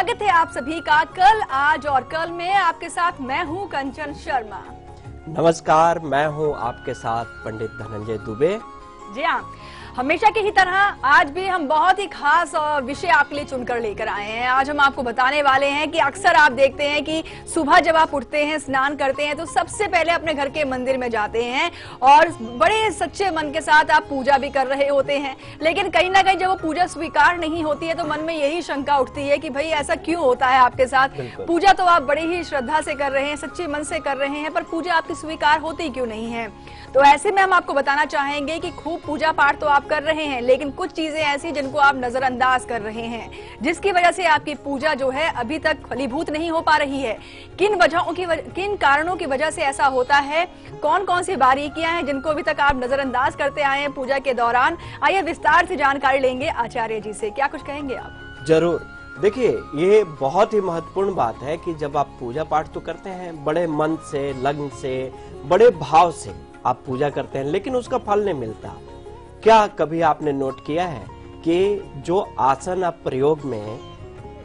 स्वागत है आप सभी का कल, आज और कल में आपके साथ मैं हूं कंचन शर्मा। नमस्कार, मैं हूं आपके साथ पंडित धनंजय दुबे। जी हाँ, हमेशा की ही तरह आज भी हम बहुत ही खास विषय आपके लिए चुनकर लेकर आए हैं। आज हम आपको बताने वाले हैं कि अक्सर आप देखते हैं कि सुबह जब आप उठते हैं, स्नान करते हैं, तो सबसे पहले अपने घर के मंदिर में जाते हैं और बड़े सच्चे मन के साथ आप पूजा भी कर रहे होते हैं। लेकिन कहीं ना कहीं जब वो पूजा स्वीकार नहीं होती है तो मन में यही शंका उठती है कि भाई ऐसा क्यों होता है आपके साथ। पूजा तो आप बड़ी ही श्रद्धा से कर रहे हैं, सच्चे मन से कर रहे हैं, पर पूजा आपकी स्वीकार होती क्यों नहीं है। तो ऐसे में हम आपको बताना चाहेंगे कि खूब पूजा पाठ तो आप कर रहे हैं, लेकिन कुछ चीजें ऐसी जिनको आप नजरअंदाज कर रहे हैं, जिसकी वजह से आपकी पूजा जो है अभी तक फलीभूत नहीं हो पा रही है। किन कारणों की वजह से ऐसा होता है, कौन कौन सी बारीकियां हैं जिनको अभी तक आप नजरअंदाज करते आए हैं पूजा के दौरान। आइए विस्तार से जानकारी लेंगे आचार्य जी से। क्या कुछ कहेंगे आप? जरूर। देखिए, ये बहुत ही महत्वपूर्ण बात है कि जब आप पूजा पाठ तो करते हैं, बड़े मन से, लगन से, बड़े भाव से आप पूजा करते हैं, लेकिन उसका फल नहीं मिलता। क्या कभी आपने नोट किया है कि जो आसन आप प्रयोग में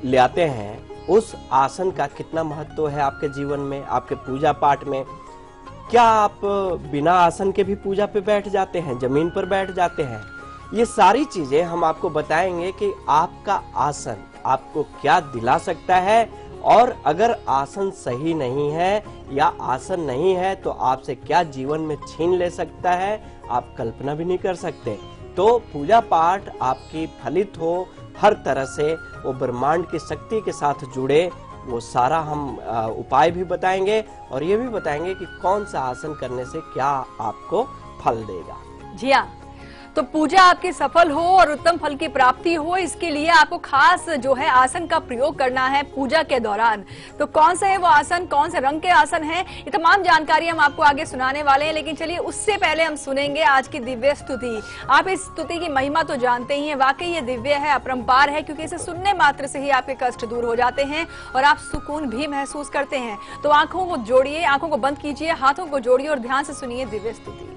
ले आते हैं, उस आसन का कितना महत्व है आपके जीवन में, आपके पूजा पाठ में? क्या आप बिना आसन के भी पूजा पे बैठ जाते हैं, जमीन पर बैठ जाते हैं? ये सारी चीजें हम आपको बताएंगे कि आपका आसन आपको क्या दिला सकता है, और अगर आसन सही नहीं है या आसन नहीं है तो आपसे क्या जीवन में छीन ले सकता है, आप कल्पना भी नहीं कर सकते। तो पूजा पाठ आपकी फलित हो, हर तरह से वो ब्रह्मांड की शक्ति के साथ जुड़े, वो सारा हम उपाय भी बताएंगे और ये भी बताएंगे कि कौन सा आसन करने से क्या आपको फल देगा। जी हाँ, तो पूजा आपकी सफल हो और उत्तम फल की प्राप्ति हो, इसके लिए आपको खास जो है आसन का प्रयोग करना है पूजा के दौरान। तो कौन सा है वो आसन, कौन से रंग के आसन है, ये तमाम जानकारी हम आपको आगे सुनाने वाले हैं। लेकिन चलिए उससे पहले हम सुनेंगे आज की दिव्य स्तुति। आप इस स्तुति की महिमा तो जानते ही हैं, वाकई ये दिव्य है, अपरंपार है, क्योंकि इसे सुनने मात्र से ही आपके कष्ट दूर हो जाते हैं और आप सुकून भी महसूस करते हैं। तो आंखों को जोड़िए, आंखों को बंद कीजिए, हाथों को जोड़िए और ध्यान से सुनिए दिव्य स्तुति।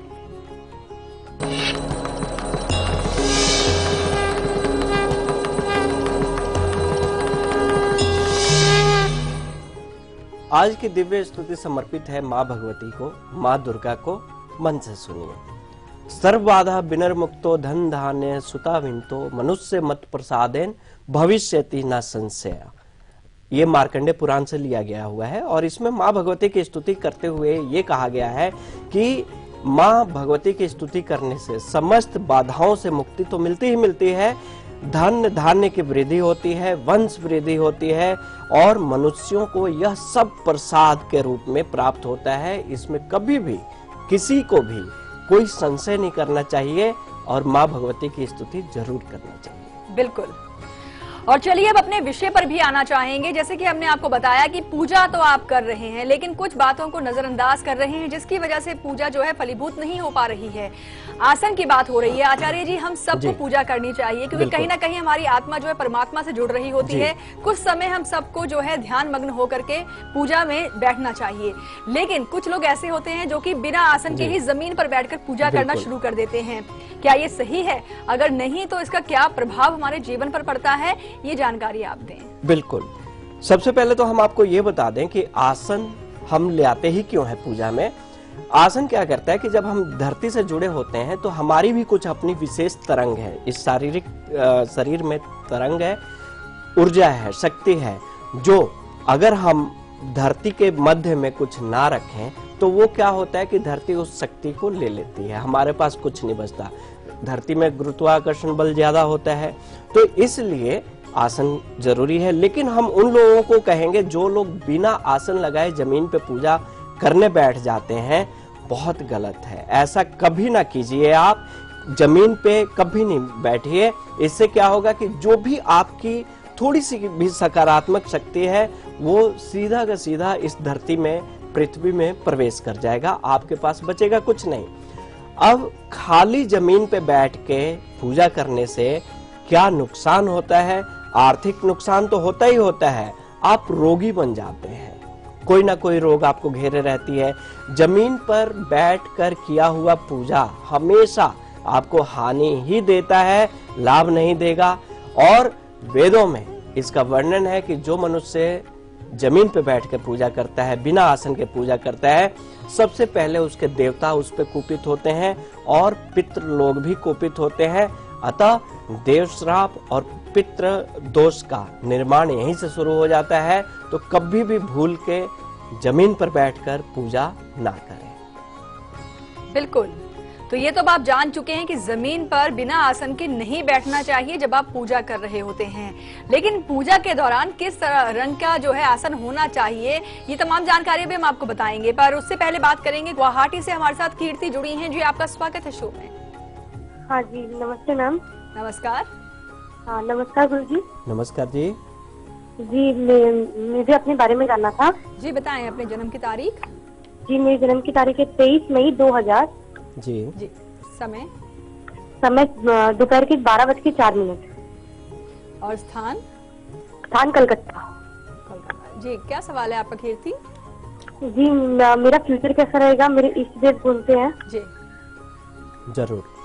आज की दिव्य स्तुति समर्पित है माँ भगवती को, माँ दुर्गा को। मन से सुनिए। सर्व बाधा विनर्मुक्तो धन धान्य सुता विंतो मनुष्य मत प्रसादेन भविष्यति न संशय। ये मार्कंडे पुराण से लिया गया हुआ है और इसमें माँ भगवती की स्तुति करते हुए ये कहा गया है कि माँ भगवती की स्तुति करने से समस्त बाधाओं से मुक्ति तो मिलती ही मिलती है, धन धान्य की वृद्धि होती है, वंश वृद्धि होती है और मनुष्यों को यह सब प्रसाद के रूप में प्राप्त होता है। इसमें कभी भी किसी को भी कोई संशय नहीं करना चाहिए और माँ भगवती की स्तुति जरूर करना चाहिए। बिल्कुल। और चलिए अब अपने विषय पर भी आना चाहेंगे। जैसे कि हमने आपको बताया कि पूजा तो आप कर रहे हैं, लेकिन कुछ बातों को नजरअंदाज कर रहे हैं, जिसकी वजह से पूजा जो है फलीभूत नहीं हो पा रही है। आसन की बात हो रही है आचार्य जी, हम सबको पूजा करनी चाहिए, क्योंकि कहीं ना कहीं हमारी आत्मा जो है परमात्मा से जुड़ रही होती है। कुछ समय हम सबको जो है ध्यान मग्न होकर के पूजा में बैठना चाहिए। लेकिन कुछ लोग ऐसे होते हैं जो कि बिना आसन के ही जमीन पर बैठकर पूजा करना शुरू कर देते हैं। क्या ये सही है? अगर नहीं तो इसका क्या प्रभाव हमारे जीवन पर पड़ता है, ये जानकारी आप दें। बिल्कुल। सबसे पहले तो हम आपको ये बता दें कि आसन हम ले आते ही क्यों है पूजा में। आसन क्या करता है कि जब हम धरती से जुड़े होते हैं तो हमारी भी कुछ अपनी विशेष तरंग है, इस शारीरिक शरीर में तरंग है, ऊर्जा है, शक्ति है, जो अगर हम धरती के मध्य में कुछ ना रखें तो वो क्या होता है कि धरती उस शक्ति को ले लेती है, हमारे पास कुछ नहीं बचता। धरती में गुरुत्वाकर्षण बल ज्यादा होता है, तो इसलिए आसन जरूरी है। लेकिन हम उन लोगों को कहेंगे जो लोग बिना आसन लगाए जमीन पे पूजा करने बैठ जाते हैं, बहुत गलत है। ऐसा कभी ना कीजिए, आप जमीन पे कभी नहीं बैठिए। इससे क्या होगा कि जो भी आपकी थोड़ी सी भी सकारात्मक शक्ति है वो सीधा का सीधा इस धरती में, पृथ्वी में प्रवेश कर जाएगा, आपके पास बचेगा कुछ नहीं। अब खाली जमीन पे बैठ के पूजा करने से क्या नुकसान होता है? आर्थिक नुकसान तो होता ही होता है, आप रोगी बन जाते हैं, कोई ना कोई रोग आपको घेरे रहती है। जमीन पर बैठकर किया हुआ पूजा हमेशा आपको हानि ही देता है, लाभ नहीं देगा। और वेदों में इसका वर्णन है कि जो मनुष्य जमीन पे बैठ कर पूजा करता है, बिना आसन के पूजा करता है, सबसे पहले उसके देवता उस पे कुपित होते हैं और पितृ लोग भी कुपित होते हैं। अतः देव श्राप और पितृ दोष का निर्माण यहीं से शुरू हो जाता है। तो कभी भी भूल के जमीन पर बैठकर पूजा ना करें। बिल्कुल। तो ये तो अब आप जान चुके हैं कि जमीन पर बिना आसन के नहीं बैठना चाहिए जब आप पूजा कर रहे होते हैं। लेकिन पूजा के दौरान किस तरह रंग का जो है आसन होना चाहिए, ये तमाम जानकारी भी हम आपको बताएंगे। पर उससे पहले बात करेंगे, गुवाहाटी से हमारे साथ कीर्ति जुड़ी हैं। जी, आपका स्वागत है शो में। हाँ जी, नमस्ते मैम। नमस्कार। हाँ, नमस्कार गुरु जी। नमस्कार जी। जी, मुझे अपने बारे में जानना था। जी बताएं अपने जन्म की तारीख। जी, मेरी जन्म की तारीख है 23 मई 2000। जी। समय दोपहर के 12:04। और स्थान कलकत्ता। जी, क्या सवाल है आपका कीर्ति? जी, मेरा फ्यूचर कैसा रहेगा, मेरे इष्ट देव कौन से हैं? जी जरूर।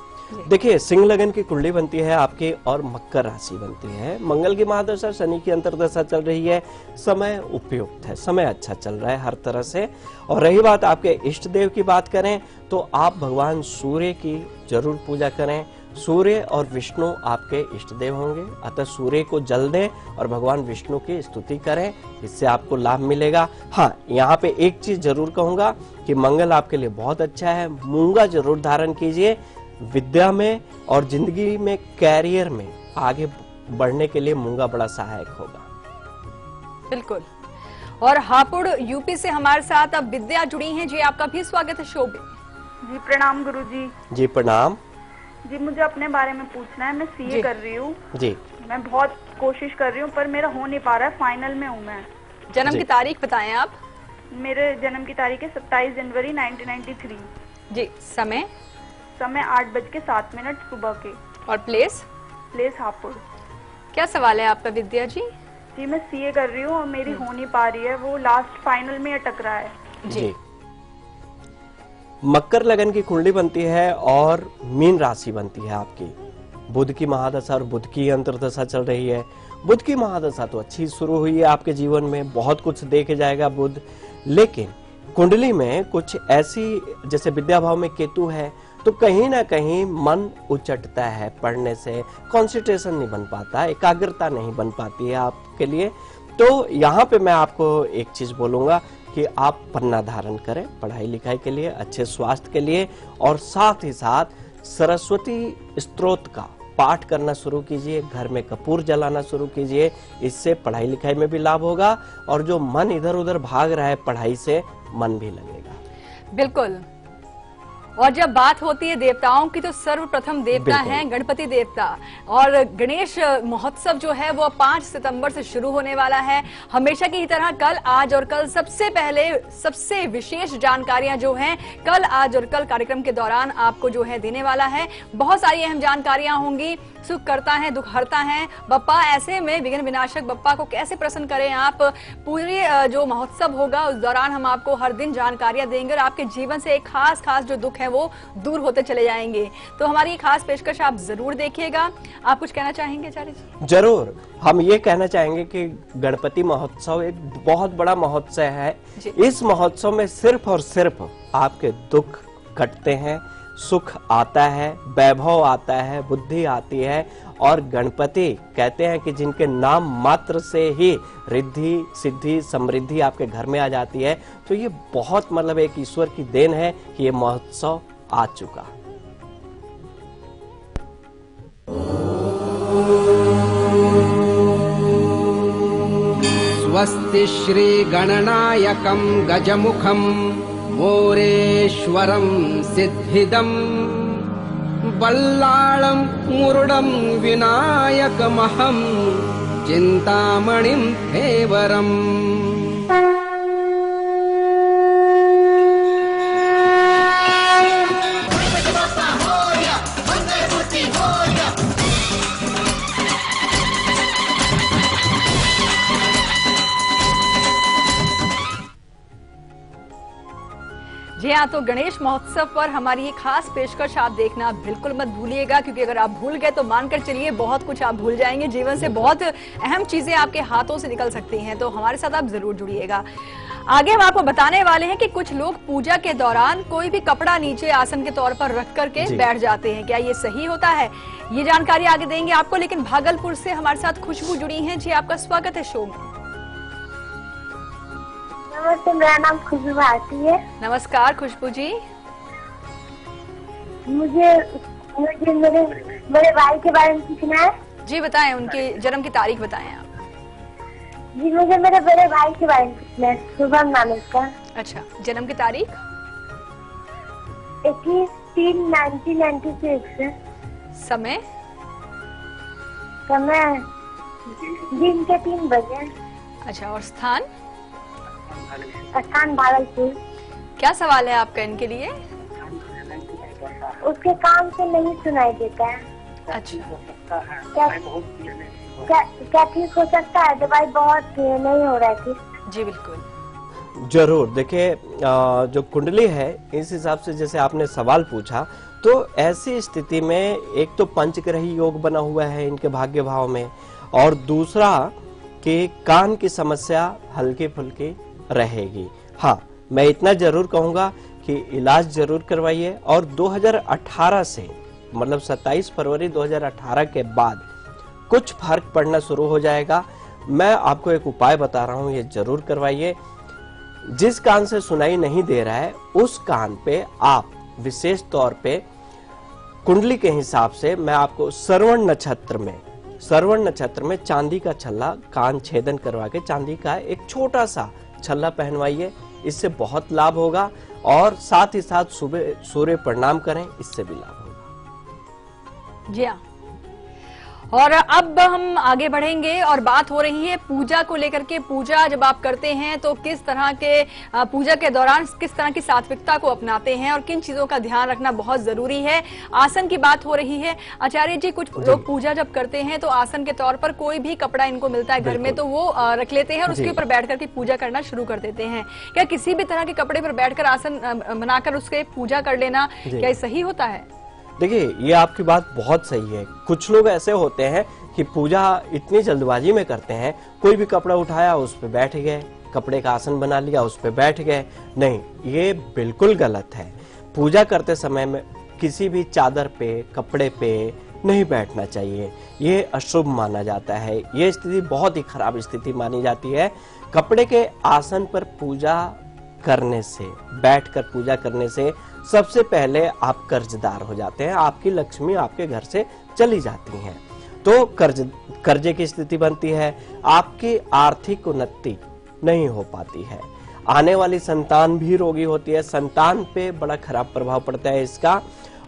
देखिए, सिंह लगन की कुंडली बनती है आपकी और मकर राशि बनती है। मंगल की महादशा, शनि की अंतर्दशा चल रही है। समय उपयुक्त है, समय अच्छा चल रहा है हर तरह से। और रही बात आपके इष्ट देव की बात करें तो आप भगवान सूर्य की जरूर पूजा करें। सूर्य और विष्णु आपके इष्ट देव होंगे, अतः सूर्य को जल दें और भगवान विष्णु की स्तुति करें, इससे आपको लाभ मिलेगा। हाँ, यहाँ पे एक चीज जरूर कहूंगा कि मंगल आपके लिए बहुत अच्छा है। मूंगा जरूर धारण कीजिए। विद्या में और जिंदगी में, कैरियर में आगे बढ़ने के लिए मूंगा बड़ा सहायक होगा। बिल्कुल। और हापुड़ यूपी से हमारे साथ अब विद्या जुड़ी हैं। जी, आपका भी स्वागत है शो में। जी, प्रणाम गुरु जी। जी प्रणाम। जी, मुझे अपने बारे में पूछना है। मैं सीए कर रही हूँ। जी। मैं बहुत कोशिश कर रही हूँ पर मेरा हो नहीं पा रहा है। फाइनल में हूँ मैं। जन्म की तारीख बताएं आप। मेरे जन्म की तारीख है 27 जनवरी 1993। जी। समय 8:07 सुबह के। और प्लेस हापुड़। क्या सवाल है आपका विद्या जी? जी, मैं सीए कर रही हूँ और मेरी हो नहीं पा रही है, वो लास्ट फाइनल में अटक रहा है। जी। मकर लगन की कुंडली बनती है और मीन राशि बनती है आपकी। बुध की महादशा और बुध की अंतर्दशा चल रही है। बुध की महादशा तो अच्छी शुरू हुई है आपके जीवन में, बहुत कुछ देखे जाएगा बुध। लेकिन कुंडली में कुछ ऐसी, जैसे विद्या भाव में केतु है, तो कहीं ना कहीं मन उचटता है पढ़ने से, कंसंट्रेशन नहीं बन पाता, एकाग्रता नहीं बन पाती है आपके लिए। तो यहाँ पे मैं आपको एक चीज बोलूंगा कि आप पन्ना धारण करें पढ़ाई लिखाई के लिए, अच्छे स्वास्थ्य के लिए, और साथ ही साथ सरस्वती स्तोत्र का पाठ करना शुरू कीजिए। घर में कपूर जलाना शुरू कीजिए, इससे पढ़ाई लिखाई में भी लाभ होगा और जो मन इधर उधर भाग रहा है पढ़ाई से, मन भी लगेगा। बिल्कुल। और जब बात होती है देवताओं की तो सर्वप्रथम देवता हैं गणपति देवता। और गणेश महोत्सव जो है वो 5 सितंबर से शुरू होने वाला है। हमेशा की तरह कल, आज और कल सबसे पहले सबसे विशेष जानकारियां जो हैं कल, आज और कल कार्यक्रम के दौरान आपको जो है देने वाला है। बहुत सारी अहम जानकारियां होंगी। सुख करता है, दुख हरता है बप्पा, ऐसे में विघ्न विनाशक बप्पा को कैसे प्रसन्न करें आप। पूरी जो महोत्सव होगा उस दौरान हम आपको हर दिन जानकारियां देंगे और आपके जीवन से एक खास जो दुख है वो दूर होते चले जाएंगे। तो हमारी खास पेशकश आप जरूर देखिएगा। आप कुछ कहना चाहेंगे आचार्य जी? जरूर। हम ये कहना चाहेंगे कि गणपति महोत्सव एक बहुत बड़ा महोत्सव है। इस महोत्सव में सिर्फ और सिर्फ आपके दुख कटते हैं, सुख आता है, वैभव आता है, बुद्धि आती है। और गणपति कहते हैं कि जिनके नाम मात्र से ही रिद्धि सिद्धि समृद्धि आपके घर में आ जाती है। तो ये बहुत मतलब एक ईश्वर की देन है कि ये महोत्सव आ चुका। स्वस्ति श्री गणनायकं गजमुखं मोरेश्वरं सिद्धिदं बल्लाळं मुरुडं विनायकमहं चिन्तामणिं धेवरम्। जी हाँ, तो गणेश महोत्सव पर हमारी ये खास पेशकश आप देखना बिल्कुल मत भूलिएगा, क्योंकि अगर आप भूल गए तो मानकर चलिए बहुत कुछ आप भूल जाएंगे। जीवन से बहुत अहम चीजें आपके हाथों से निकल सकती हैं, तो हमारे साथ आप जरूर जुड़िएगा। आगे हम आपको बताने वाले हैं कि कुछ लोग पूजा के दौरान कोई भी कपड़ा नीचे आसन के तौर पर रख करके बैठ जाते हैं, क्या ये सही होता है? ये जानकारी आगे देंगे आपको, लेकिन भागलपुर से हमारे साथ खुशबू जुड़ी हैं। जी, आपका स्वागत है शो में। नमस्ते, मेरा नाम खुशबू भारती है। नमस्कार खुशबू जी। मुझे मेरे भाई के बारे में पूछना है। जी बताएं, उनके जन्म की तारीख बताएं आप। जी, मुझे मेरे बड़े भाई के बारे में पूछना है। शुभम नाम है उसका। अच्छा, जन्म की तारीख? 21/3/1996। समय? समय दिन के 3 बजे। अच्छा, और स्थान? स्थान भागलपुर। क्या सवाल है आपका इनके लिए? उसके काम से नहीं सुनाई देता है। अच्छा, क्या ठीक हो सकता है? दवाई बहुत नहीं हो रहा थी। जी बिल्कुल, जरूर। देखिए, जो कुंडली है इस हिसाब से जैसे आपने सवाल पूछा, तो ऐसी स्थिति में एक तो पंचग्रही योग बना हुआ है इनके भाग्य भाव में, और दूसरा कि कान की समस्या हल्की फुल्की रहेगी। हाँ, मैं इतना जरूर कहूंगा कि इलाज जरूर करवाइए, और 2018 से मतलब 27 फरवरी 2018 के बाद कुछ फर्क पड़ना शुरू हो जाएगा। मैं आपको एक उपाय बता रहा हूं, ये जरूर करवाइए। जिस कान से सुनाई नहीं दे रहा है उस कान पे आप विशेष तौर पे कुंडली के हिसाब से, मैं आपको श्रवण नक्षत्र में चांदी का छल्ला कान छेदन करवा के चांदी का एक छोटा सा छल्ला पहनवाइए, इससे बहुत लाभ होगा। और साथ ही साथ सुबह सूर्य प्रणाम करें, इससे भी लाभ होगा। जी हाँ। और अब हम आगे बढ़ेंगे और बात हो रही है पूजा को लेकर के। पूजा जब आप करते हैं तो किस तरह के पूजा के दौरान किस तरह की सात्विकता को अपनाते हैं और किन चीजों का ध्यान रखना बहुत जरूरी है। आसन की बात हो रही है आचार्य जी, कुछ लोग पूजा जब करते हैं तो आसन के तौर पर कोई भी कपड़ा इनको मिलता है घर में तो वो रख लेते हैं और उसके ऊपर बैठ करके पूजा करना शुरू कर देते हैं। क्या किसी भी तरह के कपड़े पर बैठकर आसन बनाकर उसके पूजा कर लेना क्या सही होता है? देखिए, ये आपकी बात बहुत सही है। कुछ लोग ऐसे होते हैं कि पूजा इतनी जल्दबाजी में करते हैं, कोई भी कपड़ा उठाया उस पे बैठ गए, कपड़े का आसन बना लिया उस पे बैठ गए। नहीं, ये बिल्कुल गलत है। पूजा करते समय में किसी भी चादर पे, कपड़े पे नहीं बैठना चाहिए, ये अशुभ माना जाता है। ये स्थिति बहुत ही खराब स्थिति मानी जाती है। कपड़े के आसन पर पूजा करने से, बैठकर पूजा करने से सबसे पहले आप कर्जदार हो जाते हैं, आपकी लक्ष्मी आपके घर से चली जाती हैं, तो कर्जे की स्थिति बनती है, आपकी आर्थिक उन्नति नहीं हो पाती है, आने वाली संतान भी रोगी होती है, संतान पे बड़ा खराब प्रभाव पड़ता है इसका,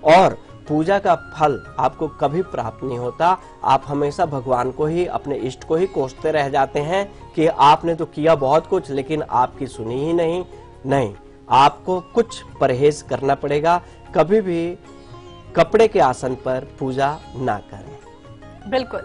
और पूजा का फल आपको कभी प्राप्त नहीं होता। आप हमेशा भगवान को ही, अपने इष्ट को ही कोसते रह जाते हैं कि आपने तो किया बहुत कुछ लेकिन आपकी सुनी ही नहीं। आपको कुछ परहेज करना पड़ेगा, कभी भी कपड़े के आसन पर पूजा ना करें। बिल्कुल।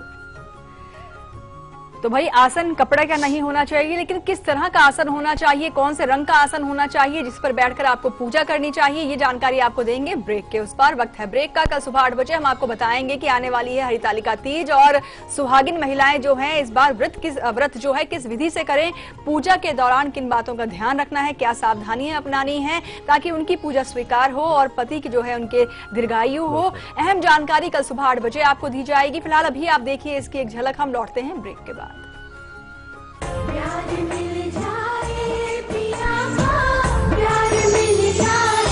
तो भाई आसन कपड़े का नहीं होना चाहिए, लेकिन किस तरह का आसन होना चाहिए, कौन से रंग का आसन होना चाहिए जिस पर बैठकर आपको पूजा करनी चाहिए, ये जानकारी आपको देंगे ब्रेक के उस पार। वक्त है ब्रेक का। कल सुबह 8 बजे हम आपको बताएंगे कि आने वाली है हरितालिका तीज और सुहागिन महिलाएं जो हैं इस बार व्रत जो है किस विधि से करें, पूजा के दौरान किन बातों का ध्यान रखना है, क्या सावधानियां अपनानी है ताकि उनकी पूजा स्वीकार हो और पति की जो है उनके दीर्घायु हो। अहम जानकारी कल सुबह 8 बजे आपको दी जाएगी। फिलहाल अभी आप देखिए इसकी एक झलक, हम लौटते हैं ब्रेक के बाद। प्यार मिल जाए पिया प्यार मिल जाए,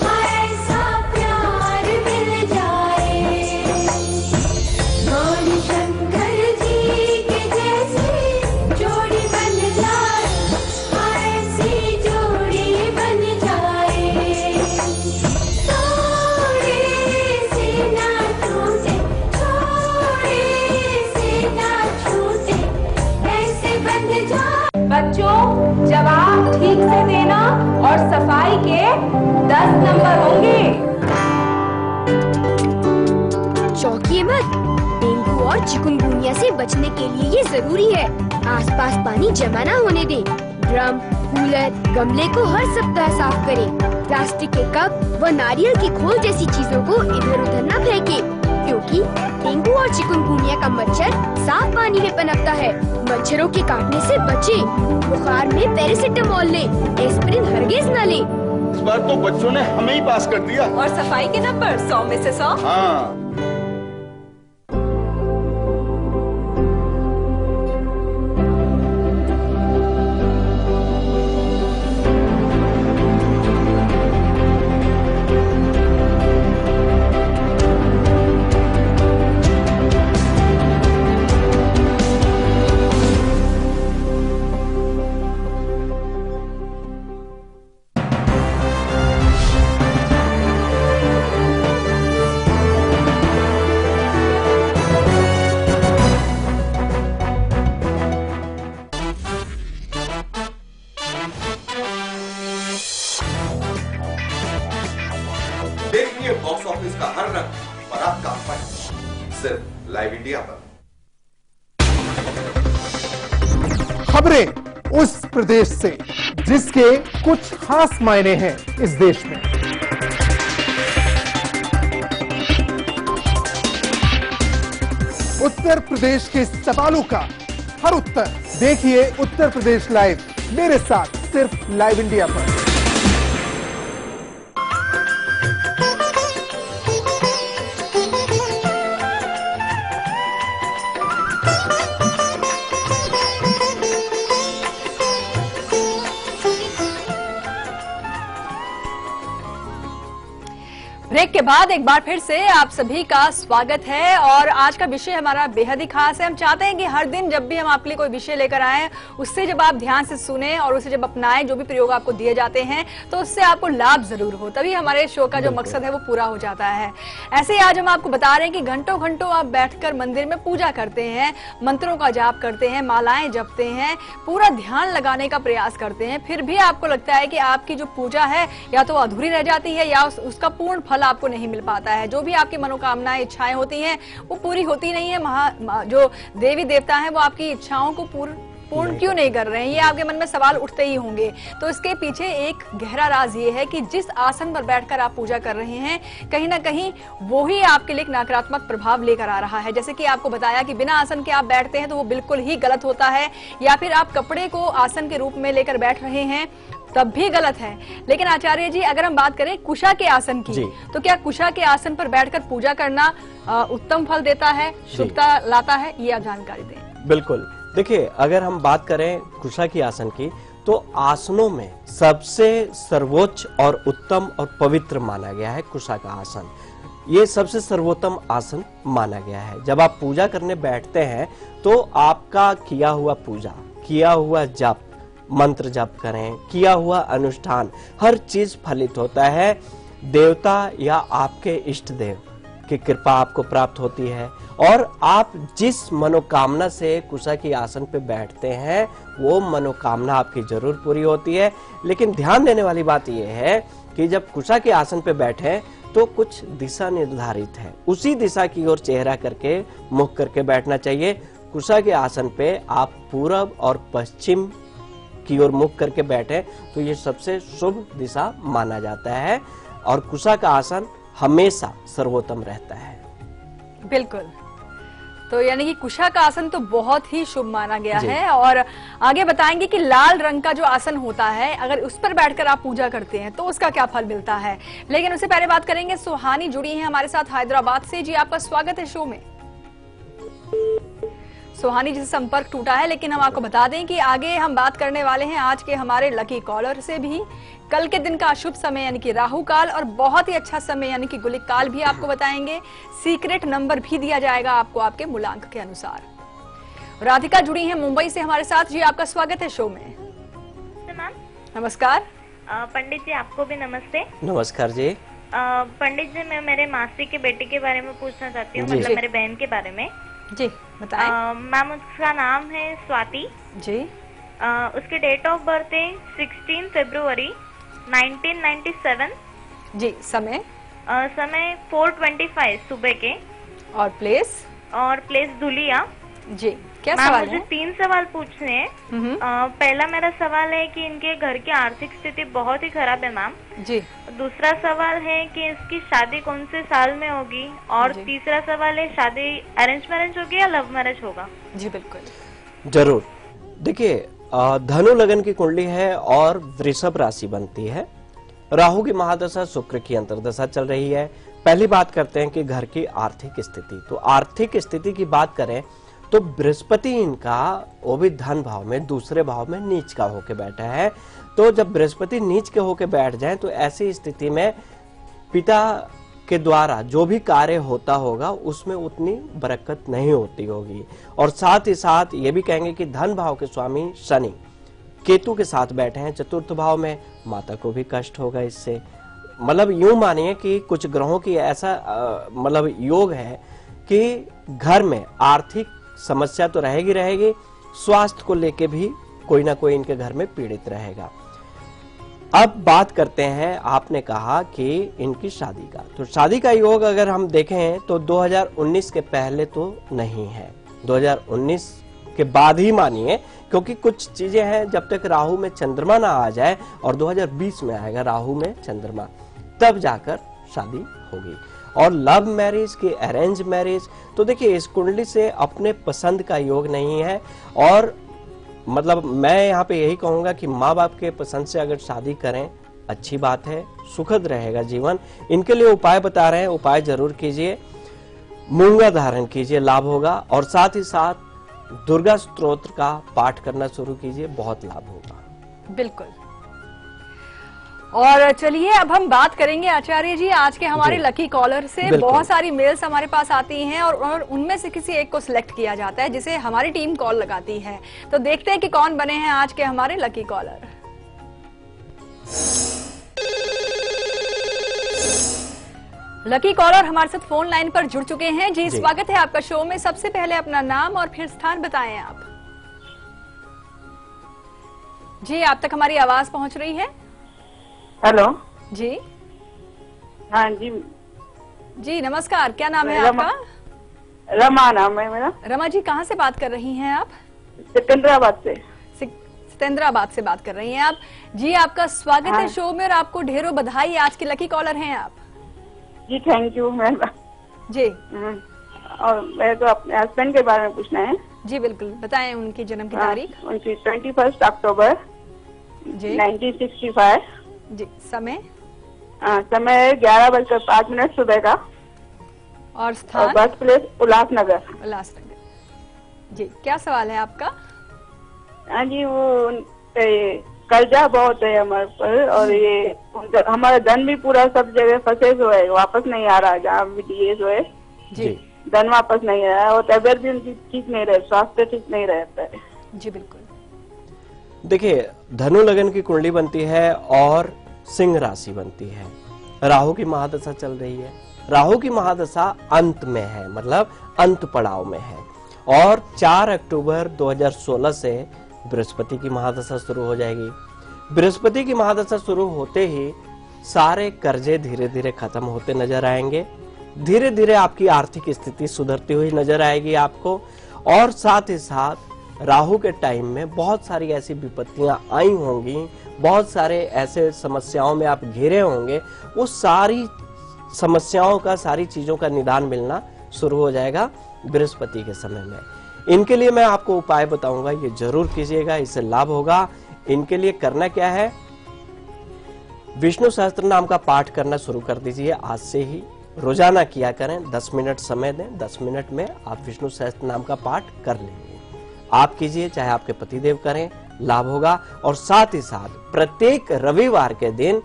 ऐसा प्यार मिल जाए, गौरी शंकर जी के जैसी जोड़ी बन जाए, ऐसी जोड़ी बन जाए, थोड़े से ना टूटे, थोड़े से ना छूटे, बच्चों जवाब ठीक से देना और सफाई के 10 नंबर होंगे। चौंकिए मत, डेंगू और चिकुनगुनिया से बचने के लिए ये जरूरी है। आसपास पानी जमा ना होने दें, ड्रम, कूलर, गमले को हर सप्ताह साफ करें। प्लास्टिक के कप व नारियल की खोल जैसी चीजों को इधर उधर न फेंकें, क्योंकि डेंगू और चिकनगुनिया का मच्छर साफ पानी में पनपता है। मच्छरों के काटने से बचें। बुखार में पैरासिटामोल लें, एस्पिरिन हरगिज न लें। इस बार तो बच्चों ने हमें ही पास कर दिया। और सफाई के नंबर 100 में से 100। हाँ। देखिए बॉक्स ऑफिस का हर रंग और आपका फन सिर्फ लाइव इंडिया पर। खबरें उस प्रदेश से जिसके कुछ खास मायने हैं इस देश में। उत्तर प्रदेश के सवालों का हर उत्तर देखिए उत्तर प्रदेश लाइव मेरे साथ सिर्फ लाइव इंडिया पर। ब्रेक के बाद एक बार फिर से आप सभी का स्वागत है और आज का विषय हमारा बेहद ही खास है। हम चाहते हैं कि हर दिन जब भी हम आपके लिए कोई विषय लेकर आए उससे जब आप ध्यान से सुने और उसे जब अपनाएं, जो भी प्रयोग आपको दिए जाते हैं तो उससे आपको लाभ जरूर हो, तभी हमारे शो का जो मकसद है वो पूरा हो जाता है। ऐसे ही आज हम आपको बता रहे हैं कि घंटों घंटों आप बैठकर मंदिर में पूजा करते हैं, मंत्रों का जाप करते हैं, मालाएं जपते हैं, पूरा ध्यान लगाने का प्रयास करते हैं, फिर भी आपको लगता है कि आपकी जो पूजा है या तो अधूरी रह जाती है या उसका पूर्ण फल आपको नहीं मिल पाता है। जो भी आपकी मनोकामनाएं, इच्छाएं होती हैं वो पूरी होती नहीं है। जो देवी देवता हैं वो आपकी इच्छाओं को पूर्ण क्यों नहीं कर रहे हैं, ये आपके मन में सवाल उठते ही होंगे। तो इसके पीछे एक गहरा राज ये है कि जिस आसन पर बैठकर आप पूजा कर रहे हैं कहीं ना कहीं वो ही आपके लिए एक नकारात्मक प्रभाव लेकर आ रहा है। जैसे कि आपको बताया कि बिना आसन के आप बैठते हैं तो वो बिल्कुल ही गलत होता है, या फिर आप कपड़े को आसन के रूप में लेकर बैठ रहे हैं तब भी गलत है। लेकिन आचार्य जी, अगर हम बात करें कुशा के आसन की, तो क्या कुशा के आसन पर बैठकर पूजा करना उत्तम फल देता है, शुभता लाता है, ये आप जानकारी दें। बिल्कुल, देखिए अगर हम बात करें कुशा की आसन की तो आसनों में सबसे सर्वोच्च और उत्तम और पवित्र माना गया है कुशा का आसन। ये सबसे सर्वोत्तम आसन माना गया है। जब आप पूजा करने बैठते हैं तो आपका किया हुआ पूजा, किया हुआ जप, मंत्र जप करें, किया हुआ अनुष्ठान, हर चीज फलित होता है। देवता या आपके इष्ट देव की कृपा आपको प्राप्त होती है और आप जिस मनोकामना से कुशा की आसन पे बैठते हैं वो मनोकामना आपकी जरूर पूरी होती है। लेकिन ध्यान देने वाली बात यह है कि जब कुशा के आसन पे बैठे तो कुछ दिशा निर्धारित है, उसी दिशा की ओर चेहरा करके, मुख करके बैठना चाहिए। कुशा के आसन पे आप पूरब और पश्चिम की ओर मुख करके बैठे तो ये सबसे शुभ दिशा माना जाता है और कुशा का आसन हमेशा सर्वोत्तम रहता है। बिल्कुल, तो यानी कि कुशा का आसन तो बहुत ही शुभ माना गया है। और आगे बताएंगे कि लाल रंग का जो आसन होता है अगर उस पर बैठकर आप पूजा करते हैं तो उसका क्या फल मिलता है। लेकिन उससे पहले बात करेंगे, सुहानी जुड़ी हैं हमारे साथ हैदराबाद से। जी, आपका स्वागत है शो में। सुहानी जी से संपर्क टूटा है, लेकिन हम आपको बता दें कि आगे हम बात करने वाले हैं आज के हमारे लकी कॉलर से भी। कल के दिन का अशुभ समय यानी कि राहु काल और बहुत ही अच्छा समय यानी कि गुलिक काल भी आपको बताएंगे। सीक्रेट नंबर भी दिया जाएगा आपको आपके मूलांक के अनुसार। राधिका जुड़ी हैं मुंबई से हमारे साथ। जी, आपका स्वागत है शो में। नमस्कार। पंडित जी, आपको भी नमस्ते। नमस्कार जी। पंडित जी, मैं मेरे मासी के बेटे के बारे में पूछना चाहती हूँ, मतलब मेरे बहन के बारे में। जी बताएं। मैम, उसका नाम है स्वाति जी। उसके डेट ऑफ बर्थ है 16 फरवरी 1997 जी। समय 4:25 सुबह के। और प्लेस धुलिया। जी, क्या मैम सवाल मुझे है? 3 सवाल पूछने हैं। पहला मेरा सवाल है कि इनके घर की आर्थिक स्थिति बहुत ही खराब है मैम। जी। दूसरा सवाल है कि इसकी शादी कौन से साल में होगी, और तीसरा सवाल है शादी अरेंज मैरिज होगी या लव मैरिज होगा? जी बिल्कुल। जरूर। देखिए, धनु लगन की कुंडली है और वृषभ राशि बनती है। राहु की महादशा, शुक्र की अंतर्दशा चल रही है। पहली बात करते हैं कि घर की आर्थिक स्थिति। तो आर्थिक स्थिति की बात करें तो बृहस्पति इनका वो भी धन भाव में, दूसरे भाव में नीच का होके बैठा है। तो जब बृहस्पति नीच के होके बैठ जाए तो ऐसी स्थिति में पिता के द्वारा जो भी कार्य होता होगा उसमें उतनी बरकत नहीं होती होगी। और साथ ही साथ ये भी कहेंगे कि धन भाव के स्वामी शनि केतु के साथ बैठे हैं चतुर्थ भाव में, माता को भी कष्ट होगा इससे। मतलब यूं मानिए कि कुछ ग्रहों की ऐसा मतलब योग है कि घर में आर्थिक समस्या तो रहेगी, स्वास्थ्य को लेके भी कोई ना कोई इनके घर में पीड़ित रहेगा। अब बात करते हैं, आपने कहा कि इनकी शादी का, तो शादी का योग अगर हम देखें तो 2019 के पहले तो नहीं है, 2019 के बाद ही मानिए, क्योंकि कुछ चीजें हैं जब तक राहु में चंद्रमा ना आ जाए, और 2020 में आएगा राहु में चंद्रमा, तब जाकर शादी होगी। और लव मैरिज की अरेंज मैरिज, तो देखिए इस कुंडली से अपने पसंद का योग नहीं है। और मतलब मैं यहाँ पे यही कहूंगा कि माँ बाप के पसंद से अगर शादी करें अच्छी बात है, सुखद रहेगा जीवन। इनके लिए उपाय बता रहे हैं, उपाय जरूर कीजिए। मूंगा धारण कीजिए, लाभ होगा। और साथ ही साथ दुर्गा स्तोत्र का पाठ करना शुरू कीजिए, बहुत लाभ होगा। बिल्कुल। और चलिए अब हम बात करेंगे आचार्य जी आज के हमारे लकी कॉलर से। बहुत सारी मेल्स हमारे पास आती हैं और उनमें से किसी एक को सिलेक्ट किया जाता है जिसे हमारी टीम कॉल लगाती है। तो देखते हैं कि कौन बने हैं आज के हमारे लकी कॉलर। लकी कॉलर हमारे साथ फोन लाइन पर जुड़ चुके हैं। जी स्वागत है आपका शो में। सबसे पहले अपना नाम और फिर स्थान बताएं आप। जी आप तक हमारी आवाज पहुंच रही है? हेलो जी। हाँ जी जी नमस्कार, क्या नाम है आपका? रमा नाम है मेरा। रमा जी कहाँ से बात कर रही हैं आप? सिकंदराबाद से। सिकंदराबाद से बात कर रही हैं आप। जी आपका स्वागत है शो में और आपको ढेरों बधाई, आज के लकी कॉलर हैं आप। जी थैंक यू मैम जी। और मेरे को अपने हस्बैंड के बारे में पूछना है। जी बिल्कुल, बताएं उनकी जन्म की तारीख। उनकी 21 अक्टूबर जी 1965। जी समय? समय 11:05 सुबह का। और स्थान? Birth place Ulhasnagar. उल्लासनगर। जी क्या सवाल है आपका? हाँ जी, वो कर्जा बहुत है हमारे पर, और ये हमारा धन भी पूरा सब जगह फंसे हुए है, वापस नहीं आ रहा, जहाँ भी दिए हुए जी धन वापस नहीं आ रहा, और तबियत भी उनकी ठीक नहीं रहे, स्वास्थ्य ठीक नहीं रहता है। जी बिल्कुल। देखिए धनु लगन की कुंडली बनती है और सिंह राशि बनती है। राहु की महादशा चल रही है। राहु की महादशा अंत में है, मतलब अंत पड़ाव में है। और 4 अक्टूबर 2016 से बृहस्पति की महादशा शुरू हो जाएगी। बृहस्पति की महादशा शुरू होते ही सारे कर्जे धीरे धीरे खत्म होते नजर आएंगे। धीरे धीरे आपकी आर्थिक स्थिति सुधरती हुई नजर आएगी आपको। और साथ ही साथ राहु के टाइम में बहुत सारी ऐसी विपत्तियां आई होंगी, बहुत सारे ऐसे समस्याओं में आप घिरे होंगे, वो सारी समस्याओं का, सारी चीजों का निदान मिलना शुरू हो जाएगा बृहस्पति के समय में। इनके लिए मैं आपको उपाय बताऊंगा, ये जरूर कीजिएगा, इससे लाभ होगा। इनके लिए करना क्या है, विष्णु सहस्त्र नाम का पाठ करना शुरू कर दीजिए आज से ही। रोजाना किया करें, 10 मिनट समय दें, 10 मिनट में आप विष्णु सहस्त्र नाम का पाठ कर लेंगे। आप कीजिए, चाहे आपके पतिदेव करें, लाभ होगा। और साथ ही साथ प्रत्येक रविवार के दिन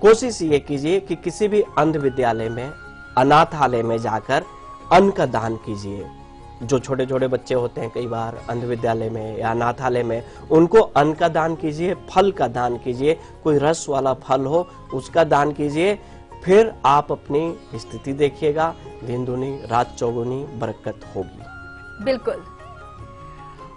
कोशिश ये कीजिए कि किसी भी अंध विद्यालय में, अनाथालय में जाकर अन्न का दान कीजिए। जो छोटे छोटे बच्चे होते हैं कई बार अंध विद्यालय में या अनाथालय में, उनको अन्न का दान कीजिए, फल का दान कीजिए, कोई रस वाला फल हो उसका दान कीजिए। फिर आप अपनी स्थिति देखिएगा, दिन दूनी रात चौगुनी बरकत होगी। बिल्कुल।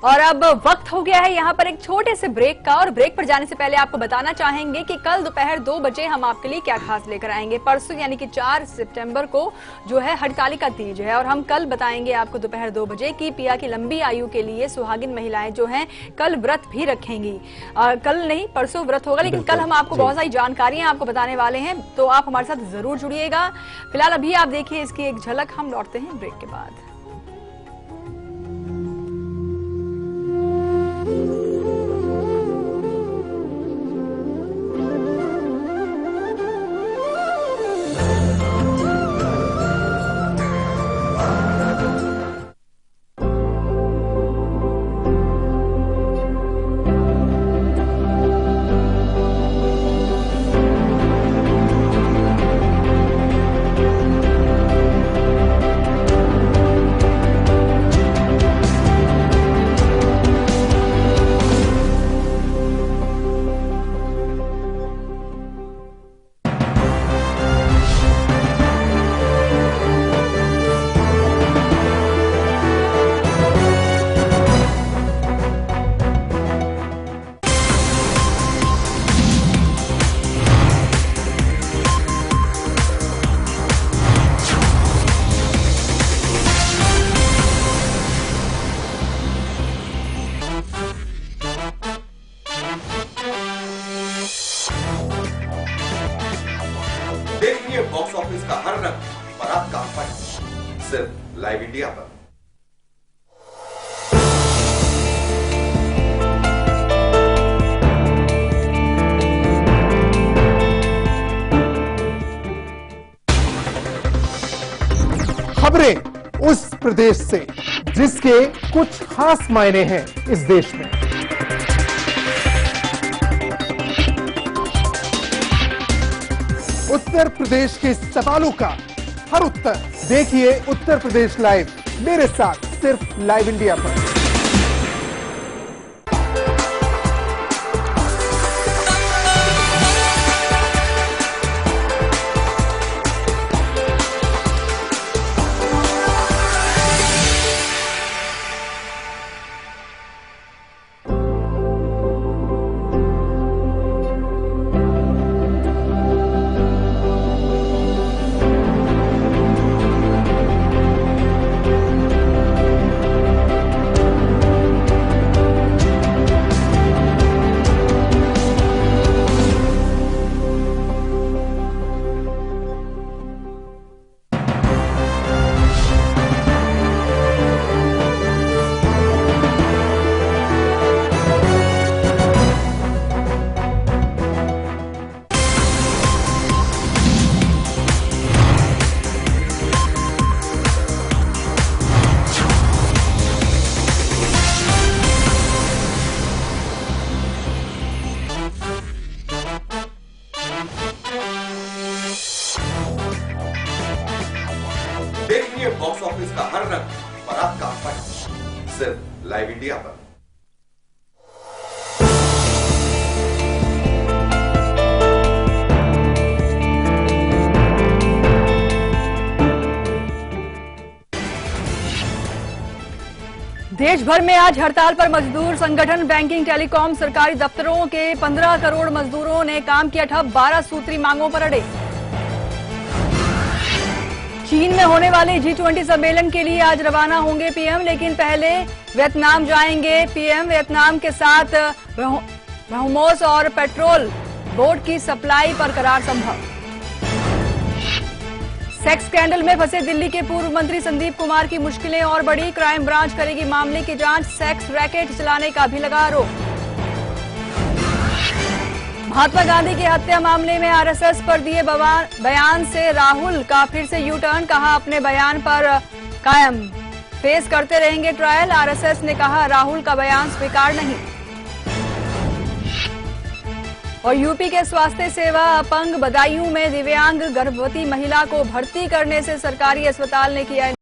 और अब वक्त हो गया है यहाँ पर एक छोटे से ब्रेक का, और ब्रेक पर जाने से पहले आपको बताना चाहेंगे कि कल दोपहर 2 बजे हम आपके लिए क्या खास लेकर आएंगे। परसों यानी कि 4 सितंबर को जो है हरतालिका तीज है, और हम कल बताएंगे आपको दोपहर 2 बजे कि पिया की लंबी आयु के लिए सुहागिन महिलाएं जो हैं कल व्रत भी रखेंगी। कल नहीं, परसों व्रत होगा, लेकिन कल हम आपको बहुत सारी जानकारियां आपको बताने वाले हैं, तो आप हमारे साथ जरूर जुड़िएगा। फिलहाल अभी आप देखिए इसकी एक झलक, हम लौटते हैं ब्रेक के बाद। देखिए बॉक्स ऑफिस का हर रंग और आपका फन सिर्फ लाइव इंडिया पर। खबरें उस प्रदेश से जिसके कुछ खास मायने हैं इस देश में। उत्तर प्रदेश के सवालों का हर उत्तर देखिए उत्तर प्रदेश लाइव मेरे साथ सिर्फ लाइव इंडिया पर। देखिए बॉक्स ऑफिस का हर रंग और आपका फन सिर्फ लाइव इंडिया पर। देश भर में आज हड़ताल पर मजदूर संगठन, बैंकिंग, टेलीकॉम, सरकारी दफ्तरों के 15 करोड़ मजदूरों ने काम किया ठप, 12 सूत्री मांगों पर अड़े। चीन में होने वाले G20 सम्मेलन के लिए आज रवाना होंगे पीएम, लेकिन पहले वियतनाम जाएंगे पीएम। वियतनाम के साथ ब्रह्मोस और पेट्रोल बोट की सप्लाई पर करार संभव। सेक्स स्कैंडल में फंसे दिल्ली के पूर्व मंत्री संदीप कुमार की मुश्किलें और बढ़ी, क्राइम ब्रांच करेगी मामले की जांच। सेक्स रैकेट चलाने का भी लगा आरोप। महात्मा गांधी की हत्या मामले में आरएसएस पर दिए बयान से राहुल का फिर से यू टर्न, कहा अपने बयान पर कायम, फेस करते रहेंगे ट्रायल। आरएसएस ने कहा राहुल का बयान स्वीकार नहीं। और यूपी के स्वास्थ्य सेवा अपंग बदायूं में दिव्यांग गर्भवती महिला को भर्ती करने से सरकारी अस्पताल ने किया